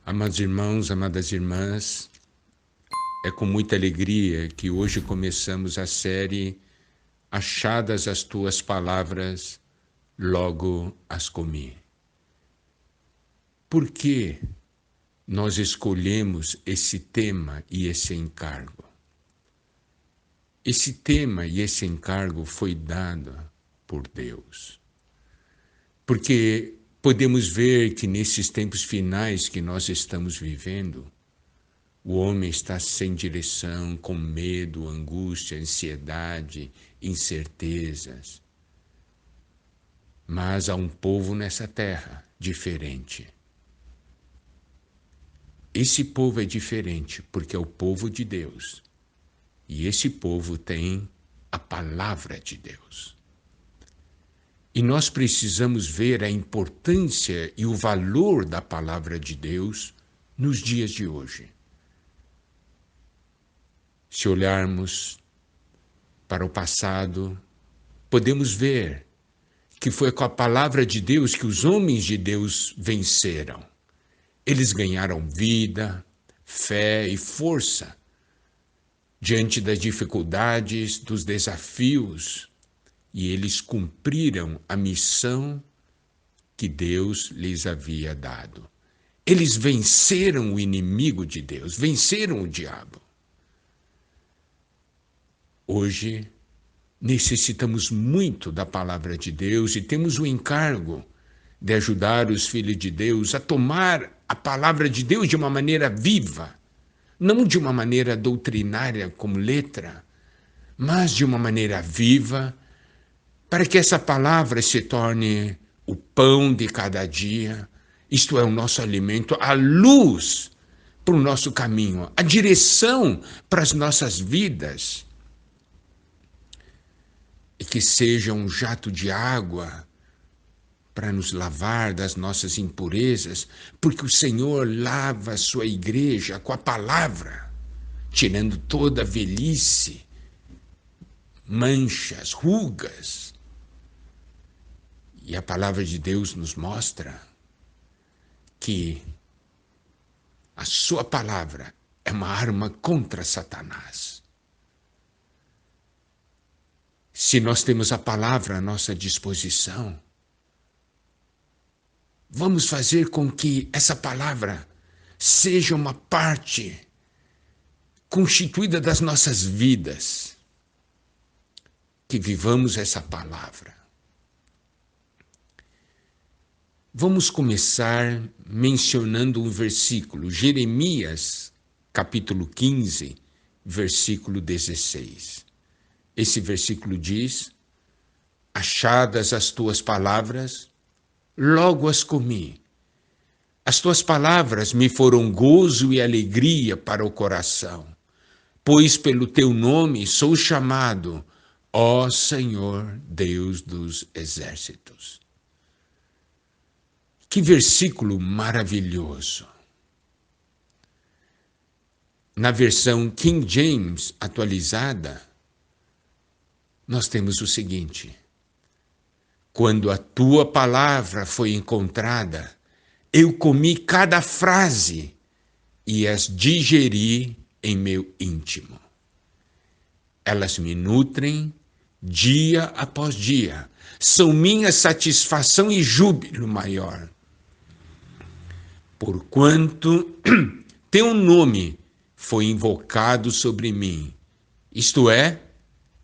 Amados irmãos, amadas irmãs, é com muita alegria que hoje começamos a série Achadas as Tuas Palavras, Logo as Comi. Por que nós escolhemos esse tema e esse encargo? Esse tema e esse encargo foi dado por Deus. Porque podemos ver que nesses tempos finais que nós estamos vivendo, o homem está sem direção, com medo, angústia, ansiedade, incertezas. Mas há um povo nessa terra diferente. Esse povo é diferente porque é o povo de Deus. E esse povo tem a palavra de Deus. E nós precisamos ver a importância e o valor da palavra de Deus nos dias de hoje. Se olharmos para o passado, podemos ver que foi com a palavra de Deus que os homens de Deus venceram. Eles ganharam vida, fé e força diante das dificuldades, dos desafios, e eles cumpriram a missão que Deus lhes havia dado. Eles venceram o inimigo de Deus, venceram o diabo. Hoje, necessitamos muito da palavra de Deus e temos o encargo de ajudar os filhos de Deus a tomar a palavra de Deus de uma maneira viva, não de uma maneira doutrinária como letra, mas de uma maneira viva, para que essa palavra se torne o pão de cada dia, isto é, o nosso alimento, a luz para o nosso caminho, a direção para as nossas vidas, e que seja um jato de água para nos lavar das nossas impurezas, porque o Senhor lava a sua igreja com a palavra, tirando toda a velhice, manchas, rugas. E a palavra de Deus nos mostra que a sua palavra é uma arma contra Satanás. Se nós temos a palavra à nossa disposição, vamos fazer com que essa palavra seja uma parte constituída das nossas vidas, que vivamos essa palavra. Vamos começar mencionando um versículo, Jeremias, capítulo 15, versículo 16. Esse versículo diz: achadas as tuas palavras, logo as comi. As tuas palavras me foram gozo e alegria para o coração, pois pelo teu nome sou chamado, ó Senhor Deus dos exércitos. Que versículo maravilhoso! Na versão King James atualizada, nós temos o seguinte: quando a tua palavra foi encontrada, eu comi cada frase e as digeri em meu íntimo. Elas me nutrem dia após dia, são minha satisfação e júbilo maior. Porquanto teu nome foi invocado sobre mim, isto é,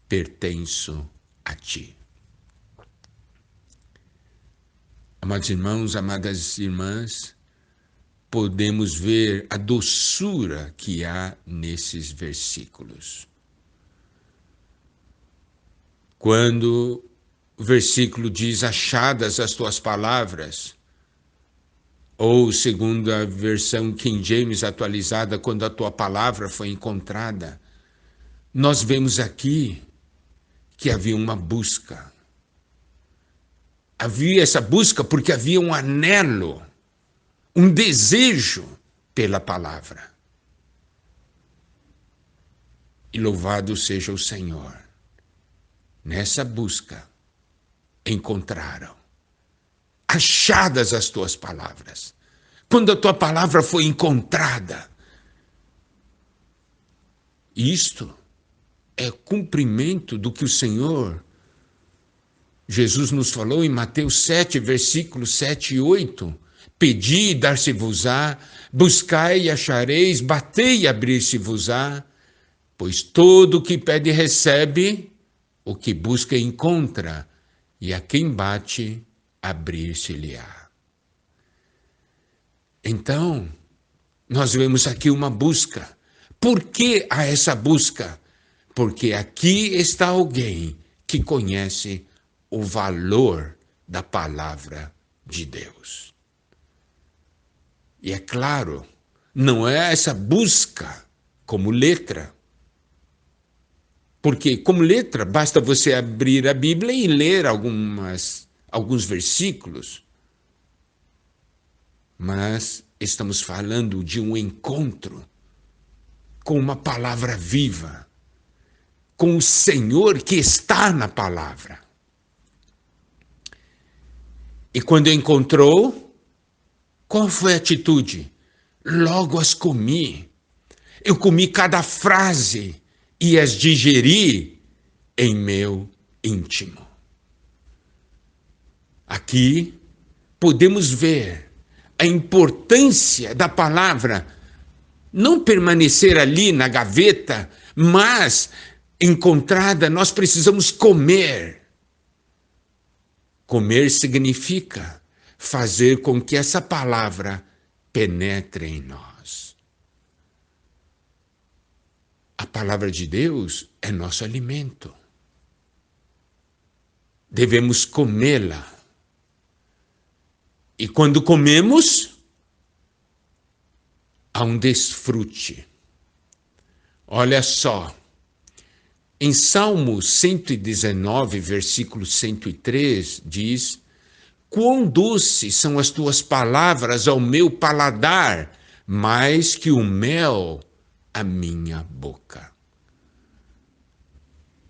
pertenço a ti. Amados irmãos, amadas irmãs, podemos ver a doçura que há nesses versículos. Quando o versículo diz, achadas as tuas palavras, ou segundo a versão King James atualizada, quando a tua palavra foi encontrada, nós vemos aqui que havia uma busca. Havia essa busca porque havia um anelo, um desejo pela palavra. E louvado seja o Senhor. Nessa busca, encontraram. Achadas as tuas palavras. quando a tua palavra foi encontrada. Isto é cumprimento do que o Senhor Jesus nos falou em Mateus 7, versículos 7 e 8. Pedi e dar-se-vos-á, buscai e achareis, batei e abrir-se-vos-á, pois todo o que pede recebe, o que busca encontra, e a quem bate, abrir-se-lhe-á. Então, nós vemos aqui uma busca. Por que há essa busca? Porque aqui está alguém que conhece o valor da palavra de Deus. E é claro, não é essa busca como letra. Porque como letra, basta você abrir a Bíblia e ler alguns versículos. Mas estamos falando de um encontro com uma palavra viva, com o Senhor que está na palavra. E quando encontrou, qual foi a atitude? Logo as comi. Eu comi cada frase e as digeri em meu íntimo. Aqui podemos ver a importância da palavra não permanecer ali na gaveta, mas encontrada, nós precisamos comer. Comer significa fazer com que essa palavra penetre em nós. A palavra de Deus é nosso alimento. Devemos comê-la. E quando comemos, há um desfrute. Olha só, em Salmo 119, versículo 103, diz: quão doces são as tuas palavras ao meu paladar, mais que o mel à minha boca.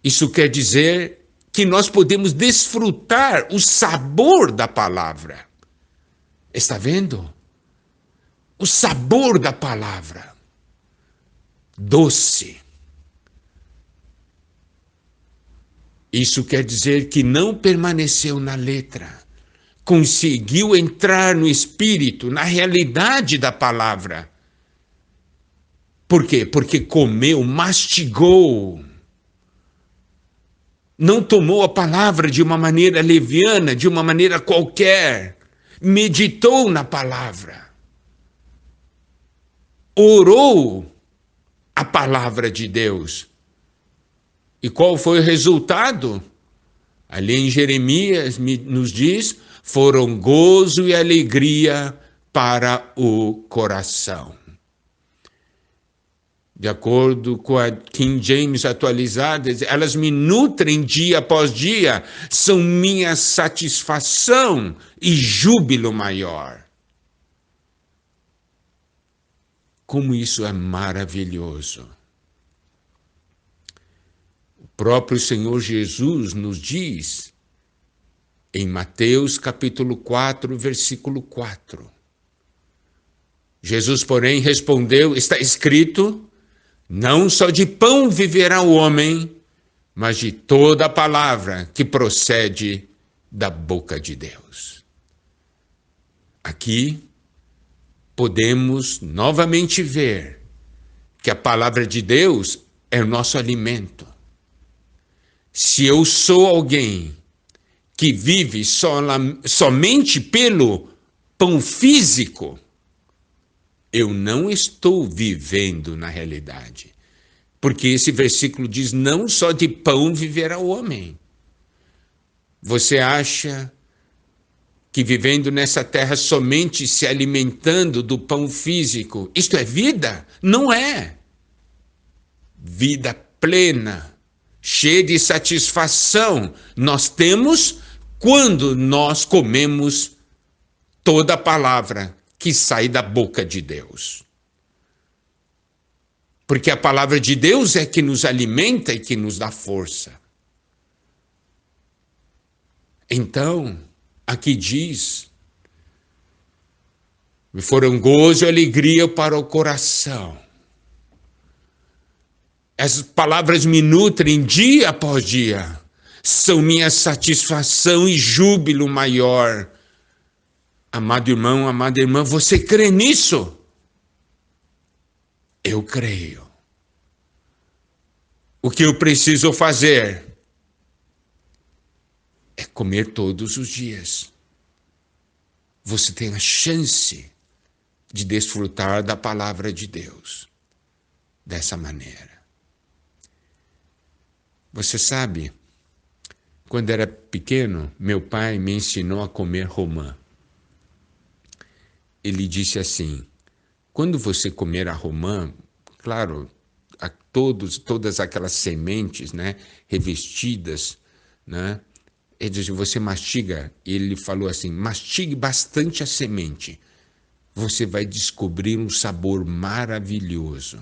Isso quer dizer que nós podemos desfrutar o sabor da palavra. Está vendo? O sabor da palavra. Doce. Isso quer dizer que não permaneceu na letra. Conseguiu entrar no espírito, na realidade da palavra. Por quê? Porque comeu, mastigou. Não tomou a palavra de uma maneira leviana, de uma maneira qualquer. Meditou na palavra. Orou a palavra de Deus. E qual foi o resultado? Ali em Jeremias nos diz: foram gozo e alegria para o coração. De acordo com a King James atualizada, elas me nutrem dia após dia, são minha satisfação e júbilo maior. Como isso é maravilhoso. O próprio Senhor Jesus nos diz, em Mateus capítulo 4, versículo 4. Jesus, porém, respondeu: está escrito, não só de pão viverá o homem, mas de toda a palavra que procede da boca de Deus. Aqui podemos novamente ver que a palavra de Deus é o nosso alimento. Se eu sou alguém que vive somente pelo pão físico, eu não estou vivendo na realidade. Porque esse versículo diz, não só de pão viverá o homem. Você acha que vivendo nessa terra somente se alimentando do pão físico, isto é vida? Não é. Vida plena, cheia de satisfação, nós temos quando nós comemos toda a palavra que sai da boca de Deus. Porque a palavra de Deus é que nos alimenta e que nos dá força. Então, aqui diz foram gozo e alegria para o coração. Essas palavras me nutrem dia após dia, são minha satisfação e júbilo maior. Amado irmão, amada irmã, você crê nisso? Eu creio. O que eu preciso fazer é comer todos os dias. Você tem a chance de desfrutar da palavra de Deus dessa maneira. Você sabe, quando era pequeno, meu pai me ensinou a comer romã. Ele disse assim: quando você comer a romã, claro, todas aquelas sementes, né, revestidas, né, ele disse, você mastiga, ele falou assim, mastigue bastante a semente, você vai descobrir um sabor maravilhoso.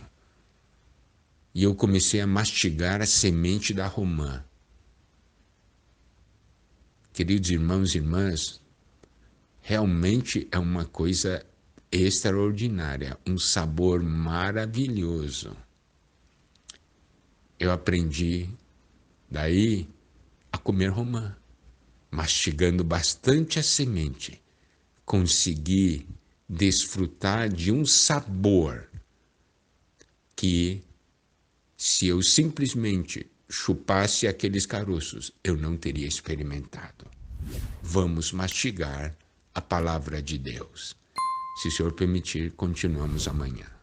E eu comecei a mastigar a semente da romã. Queridos irmãos e irmãs, realmente é uma coisa extraordinária, um sabor maravilhoso. Eu aprendi daí a comer romã, mastigando bastante a semente, consegui desfrutar de um sabor que, se eu simplesmente chupasse aqueles caroços, eu não teria experimentado. Vamos mastigar a palavra de Deus. Se o Senhor permitir, continuamos amanhã.